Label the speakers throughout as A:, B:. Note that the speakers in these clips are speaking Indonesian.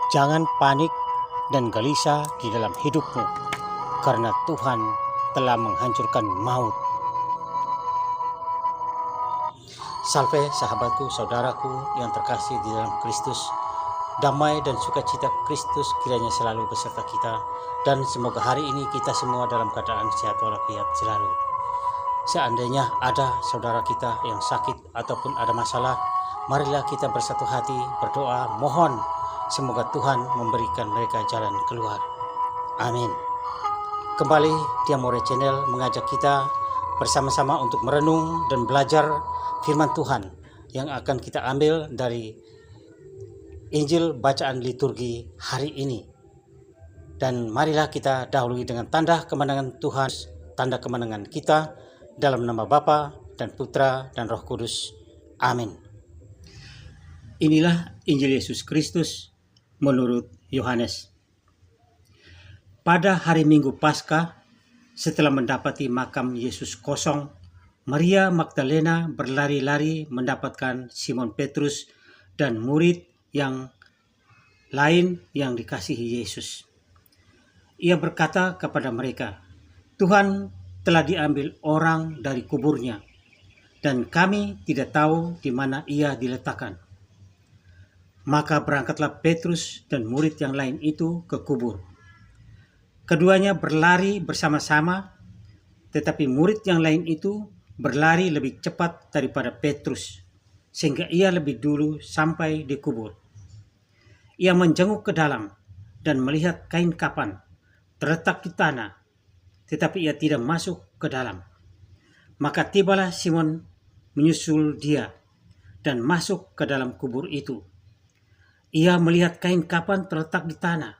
A: Jangan panik dan gelisah di dalam hidupmu, karena Tuhan telah menghancurkan maut. Salve sahabatku, saudaraku yang terkasih di dalam Kristus. Damai dan sukacita Kristus kiranya selalu beserta kita, dan semoga hari ini kita semua dalam keadaan sehat walafiat selalu. Seandainya ada saudara kita yang sakit ataupun ada masalah, marilah kita bersatu hati berdoa, mohon semoga Tuhan memberikan mereka jalan keluar. Amin. Kembali di Amore Channel mengajak kita bersama-sama untuk merenung dan belajar firman Tuhan yang akan kita ambil dari Injil bacaan liturgi hari ini. Dan marilah kita dahului dengan tanda kemenangan Tuhan, tanda kemenangan kita dalam nama Bapa dan Putra dan Roh Kudus. Amin. Inilah Injil Yesus Kristus menurut Yohanes. Pada hari Minggu Paskah, setelah mendapati makam Yesus kosong, Maria Magdalena berlari-lari mendapatkan Simon Petrus dan murid yang lain yang dikasihi Yesus. Ia berkata kepada mereka, "Tuhan telah diambil orang dari kuburnya, dan kami tidak tahu di mana ia diletakkan." Maka berangkatlah Petrus dan murid yang lain itu ke kubur. Keduanya berlari bersama-sama, tetapi murid yang lain itu berlari lebih cepat daripada Petrus, sehingga ia lebih dulu sampai di kubur. Ia menjenguk ke dalam dan melihat kain kapan terletak di tanah, tetapi ia tidak masuk ke dalam. Maka tibalah Simon menyusul dia dan masuk ke dalam kubur itu. Ia melihat kain kapan terletak di tanah,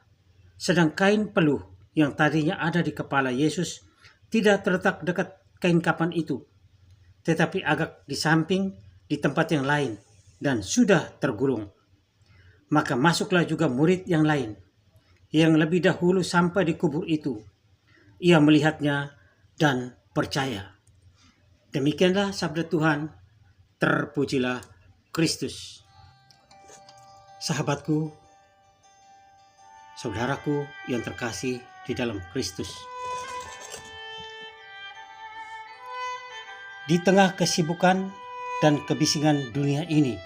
A: sedang kain peluh yang tadinya ada di kepala Yesus tidak terletak dekat kain kapan itu, tetapi agak di samping di tempat yang lain dan sudah tergulung. Maka masuklah juga murid yang lain, yang lebih dahulu sampai di kubur itu. Ia melihatnya dan percaya. Demikianlah sabda Tuhan, terpujilah Kristus. Sahabatku, saudaraku yang terkasih di dalam Kristus. Di tengah kesibukan dan kebisingan dunia ini,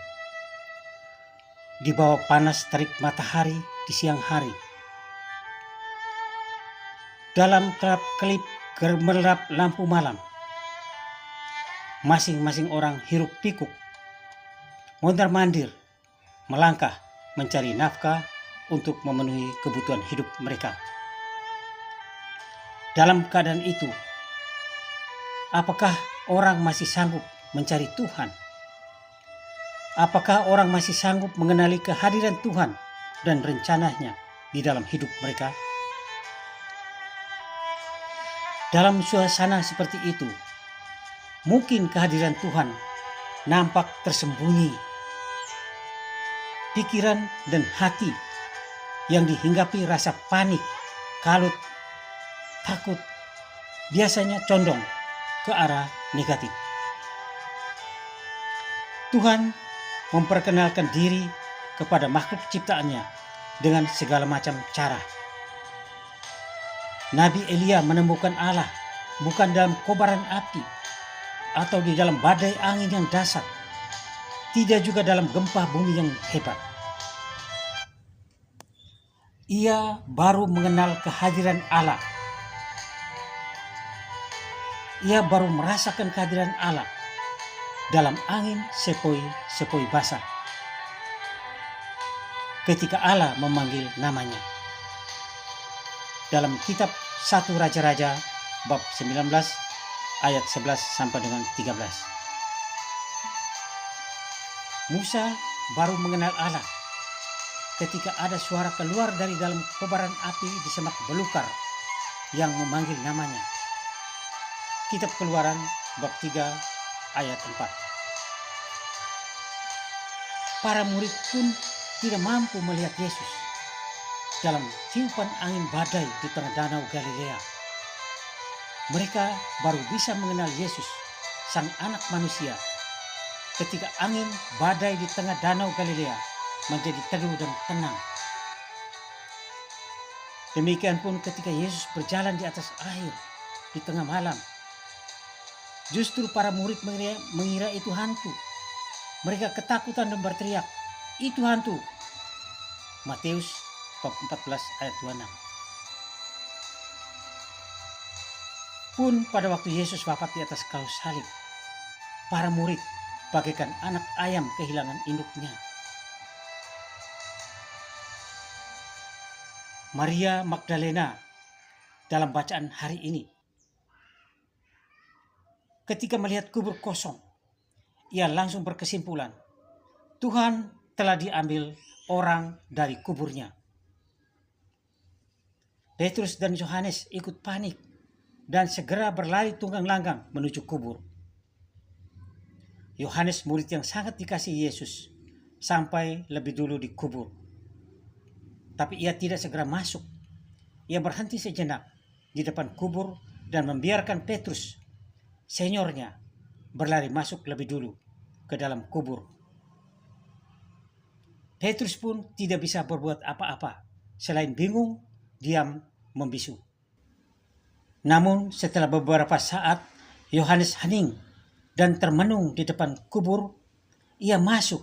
A: di bawah panas terik matahari di siang hari, dalam kelap-kelip gemerlap lampu malam, masing-masing orang hiruk pikuk, mondar-mandir, melangkah mencari nafkah untuk memenuhi kebutuhan hidup mereka. Dalam keadaan itu, apakah orang masih sanggup mencari Tuhan? Apakah orang masih sanggup mengenali kehadiran Tuhan dan rencananya di dalam hidup mereka? Dalam suasana seperti itu, mungkin kehadiran Tuhan nampak tersembunyi. Pikiran dan hati yang dihinggapi rasa panik, kalut, takut, biasanya condong ke arah negatif. Tuhan memperkenalkan diri kepada makhluk ciptaannya dengan segala macam cara. Nabi Elia menemukan Allah bukan dalam kobaran api atau di dalam badai angin yang dahsyat, tidak juga dalam gempa bumi yang hebat. Ia baru mengenal kehadiran Allah. Ia baru merasakan kehadiran Allah dalam angin sepoi-sepoi basah, ketika Allah memanggil namanya. Dalam kitab 1 Raja-Raja bab 19 ayat 11 sampai dengan 13. Musa baru mengenal Allah ketika ada suara keluar dari dalam kobaran api di semak belukar yang memanggil namanya. Kitab Keluaran bab 3 ayat 4. Para murid pun tidak mampu melihat Yesus dalam tiupan angin badai di tengah danau Galilea. Mereka baru bisa mengenal Yesus, Sang Anak Manusia, ketika angin badai di tengah danau Galilea menjadi teduh dan tenang Demikian pun ketika Yesus berjalan di atas air di tengah malam, justru para murid mengira itu hantu. Mereka ketakutan dan berteriak, "Itu hantu." Matius bab 14 ayat 26. Pun pada waktu Yesus wafat di atas kayu salib, para murid bagaikan anak ayam kehilangan induknya. Maria Magdalena dalam bacaan hari ini, ketika melihat kubur kosong, ia langsung berkesimpulan, Tuhan telah diambil orang dari kuburnya. Petrus dan Yohanes ikut panik dan segera berlari tunggang-langgang menuju kubur. Yohanes, murid yang sangat dikasihi Yesus, sampai lebih dulu di kubur. Tapi ia tidak segera masuk. Ia berhenti sejenak di depan kubur dan membiarkan Petrus, seniornya, berlari masuk lebih dulu ke dalam kubur. Petrus pun tidak bisa berbuat apa-apa selain bingung, diam, membisu. Namun setelah beberapa saat Yohanes hening dan termenung di depan kubur, ia masuk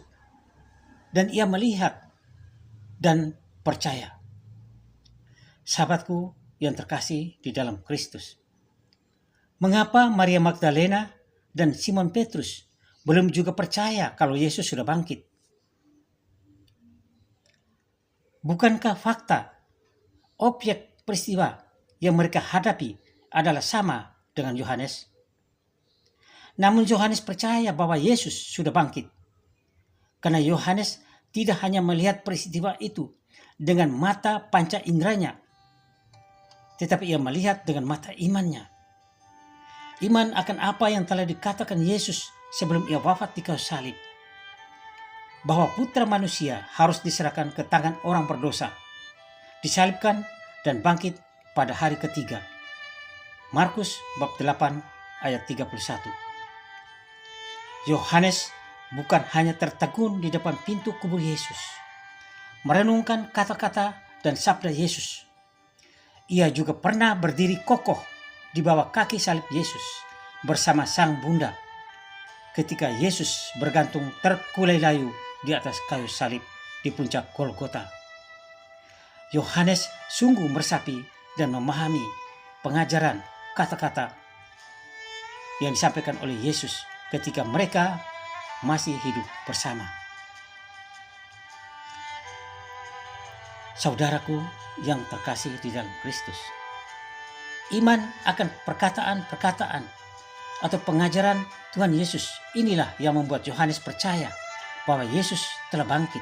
A: dan ia melihat dan percaya. Sahabatku yang terkasih di dalam Kristus, mengapa Maria Magdalena dan Simon Petrus belum juga percaya kalau Yesus sudah bangkit? Bukankah fakta, objek peristiwa yang mereka hadapi adalah sama dengan Yohanes? Namun Yohanes percaya bahwa Yesus sudah bangkit. Karena Yohanes tidak hanya melihat peristiwa itu dengan mata panca inderanya, tetapi ia melihat dengan mata imannya. Iman akan apa yang telah dikatakan Yesus sebelum ia wafat di kayu salib, bahwa putra manusia harus diserahkan ke tangan orang berdosa, disalibkan dan bangkit pada hari ketiga. Markus bab 8 ayat 31. Yohanes bukan hanya tertegun di depan pintu kubur Yesus, merenungkan kata-kata dan sabda Yesus. Ia juga pernah berdiri kokoh di bawah kaki salib Yesus bersama sang bunda ketika Yesus bergantung terkulai layu di atas kayu salib di puncak Golgota. Yohanes sungguh meresapi dan memahami pengajaran kata-kata yang disampaikan oleh Yesus ketika mereka masih hidup bersama. Saudaraku yang terkasih di dalam Kristus, iman akan perkataan-perkataan atau pengajaran Tuhan Yesus inilah yang membuat Yohanes percaya bahwa Yesus telah bangkit.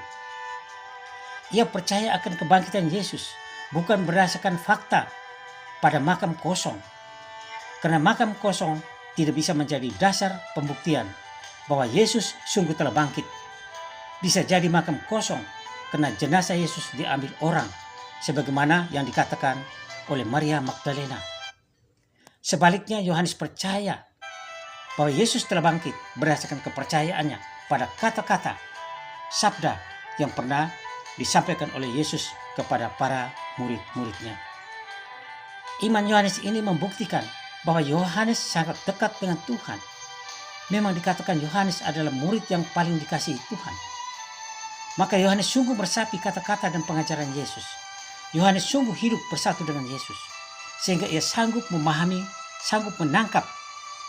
A: Ia percaya akan kebangkitan Yesus bukan berdasarkan fakta pada makam kosong, karena makam kosong tidak bisa menjadi dasar pembuktian bahwa Yesus sungguh telah bangkit. Bisa jadi makam kosong karena jenazah Yesus diambil orang, sebagaimana yang dikatakan oleh Maria Magdalena. Sebaliknya, Yohanes percaya bahwa Yesus telah bangkit berdasarkan kepercayaannya pada kata-kata, sabda yang pernah disampaikan oleh Yesus kepada para murid-muridnya. Iman Yohanes ini membuktikan bahwa Yohanes sangat dekat dengan Tuhan. Memang dikatakan Yohanes adalah murid yang paling dikasihi Tuhan. Maka Yohanes sungguh meresapi kata-kata dan pengajaran Yesus. Yohanes sungguh hidup bersatu dengan Yesus, sehingga ia sanggup memahami, sanggup menangkap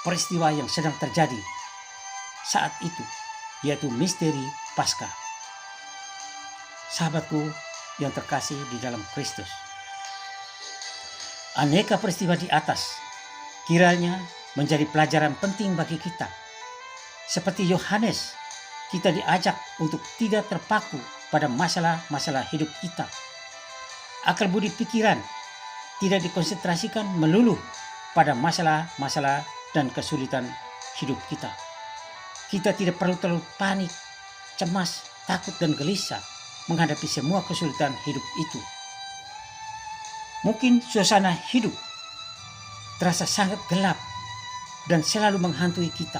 A: peristiwa yang sedang terjadi saat itu, yaitu misteri Paskah. Sahabatku yang terkasih di dalam Kristus, aneka peristiwa di atas kiranya menjadi pelajaran penting bagi kita. Seperti Yohanes, kita diajak untuk tidak terpaku pada masalah-masalah hidup kita. Akal budi pikiran tidak dikonsentrasikan melulu pada masalah-masalah dan kesulitan hidup kita. Kita tidak perlu terlalu panik, cemas, takut, dan gelisah menghadapi semua kesulitan hidup itu. Mungkin suasana hidup terasa sangat gelap dan selalu menghantui kita.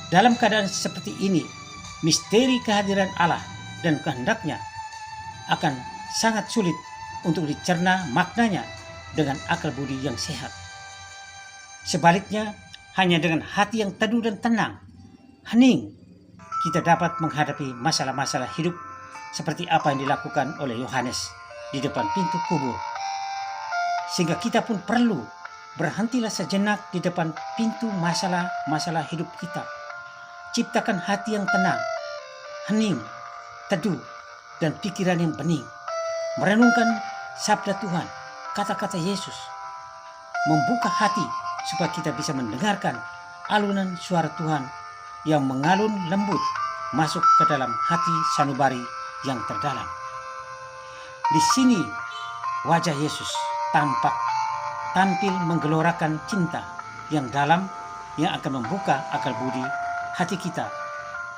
A: Dalam keadaan seperti ini, misteri kehadiran Allah dan kehendaknya akan sangat sulit untuk dicerna maknanya dengan akal budi yang sehat. Sebaliknya, hanya dengan hati yang teduh dan tenang, hening, kita dapat menghadapi masalah-masalah hidup seperti apa yang dilakukan oleh Yohanes di depan pintu kubur. Sehingga kita pun perlu berhentilah sejenak di depan pintu masalah-masalah hidup kita. Ciptakan hati yang tenang, hening, teduh, dan pikiran yang bening. Merenungkan sabda Tuhan, kata-kata Yesus. Membuka hati supaya kita bisa mendengarkan alunan suara Tuhan yang mengalun lembut masuk ke dalam hati sanubari yang terdalam. Di sini wajah Yesus tampil menggelorakan cinta yang dalam yang akan membuka akal budi hati kita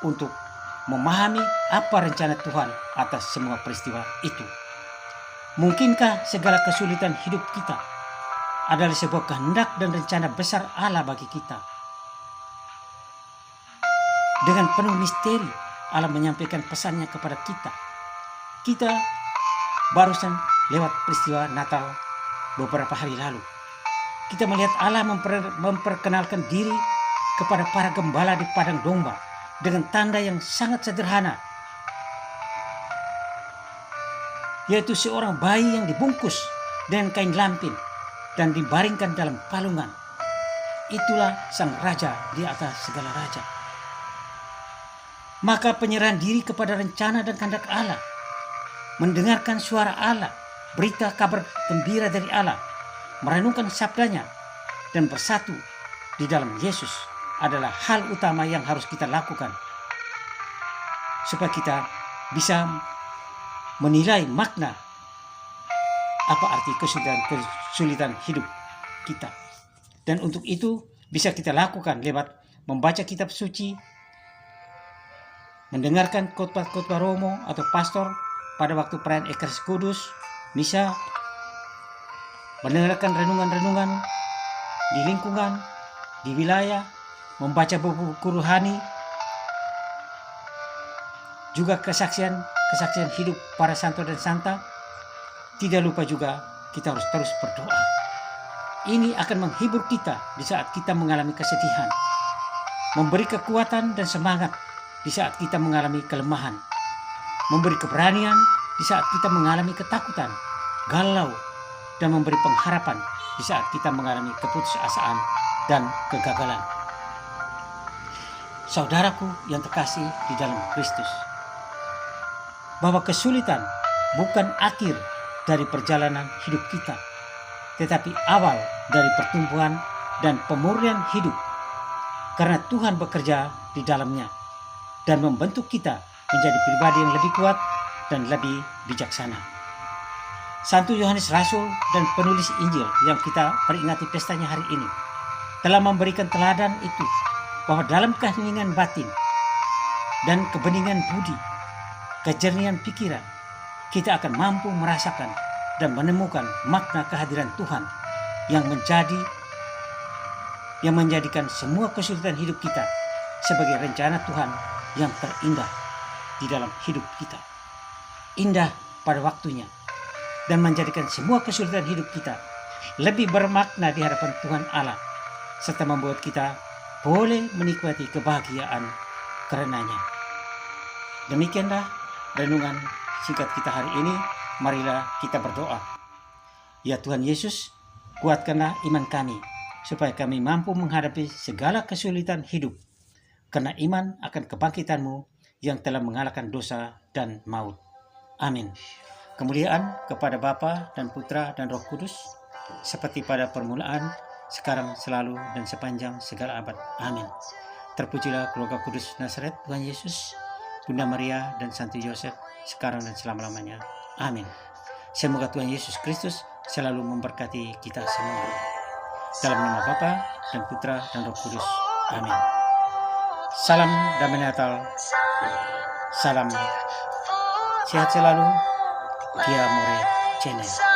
A: untuk memahami apa rencana Tuhan atas semua peristiwa itu. Mungkinkah segala kesulitan hidup kita adalah sebuah kehendak dan rencana besar Allah bagi kita? Dengan penuh misteri Allah menyampaikan pesannya kepada kita. Kita barusan lewat peristiwa Natal beberapa hari lalu. Kita melihat Allah memperkenalkan diri kepada para gembala di padang domba dengan tanda yang sangat sederhana, yaitu seorang bayi yang dibungkus dengan kain lampin dan dibaringkan dalam palungan. Itulah sang raja di atas segala raja. Maka penyerahan diri kepada rencana dan kehendak Allah, mendengarkan suara Allah, berita kabar gembira dari Allah, merenungkan sabdanya, dan bersatu di dalam Yesus adalah hal utama yang harus kita lakukan supaya kita bisa menilai makna apa arti kesulitan hidup kita. Dan untuk itu bisa kita lakukan lewat membaca kitab suci, mendengarkan khotbah-khotbah romo atau pastor pada waktu perayaan Ekaristi Kudus, misa, mendengarkan renungan-renungan di lingkungan, di wilayah, membaca buku-buku rohani, juga kesaksian hidup para santo dan santa. Tidak lupa juga kita harus terus berdoa. Ini akan menghibur kita di saat kita mengalami kesedihan, memberi kekuatan dan semangat di saat kita mengalami kelemahan, memberi keberanian di saat kita mengalami ketakutan, galau, dan memberi pengharapan di saat kita mengalami keputusasaan dan kegagalan. Saudaraku yang terkasih di dalam Kristus, bahwa kesulitan bukan akhir dari perjalanan hidup kita, tetapi awal dari pertumbuhan dan pemurnian hidup, karena Tuhan bekerja di dalamnya dan membentuk kita menjadi pribadi yang lebih kuat dan lebih bijaksana. Santo Yohanes Rasul dan penulis Injil yang kita peringati pestanya hari ini telah memberikan teladan itu, bahwa dalam keheningan batin dan kebeningan budi, kejernihan pikiran, kita akan mampu merasakan dan menemukan makna kehadiran Tuhan yang menjadikan semua kesulitan hidup kita sebagai rencana Tuhan yang terindah di dalam hidup kita. Indah pada waktunya dan menjadikan semua kesulitan hidup kita lebih bermakna di hadapan Tuhan Allah, serta membuat kita boleh menikmati kebahagiaan karenanya. Demikianlah renungan singkat kita hari ini. Marilah kita berdoa. Ya Tuhan Yesus, kuatkanlah iman kami supaya kami mampu menghadapi segala kesulitan hidup, karena iman akan kebangkitan-Mu yang telah mengalahkan dosa dan maut. Amin. Kemuliaan kepada Bapa dan Putra dan Roh Kudus, seperti pada permulaan, sekarang, selalu, dan sepanjang segala abad. Amin. Terpujilah keluarga kudus Nazaret Tuhan Yesus, Bunda Maria dan Santo Yosef, sekarang dan selama-lamanya. Amin. Semoga Tuhan Yesus Kristus selalu memberkati kita semua. Dalam nama Bapa dan Putra dan Roh Kudus. Amin. Salam damai Natal. Salam sehat selalu. Kia more channel.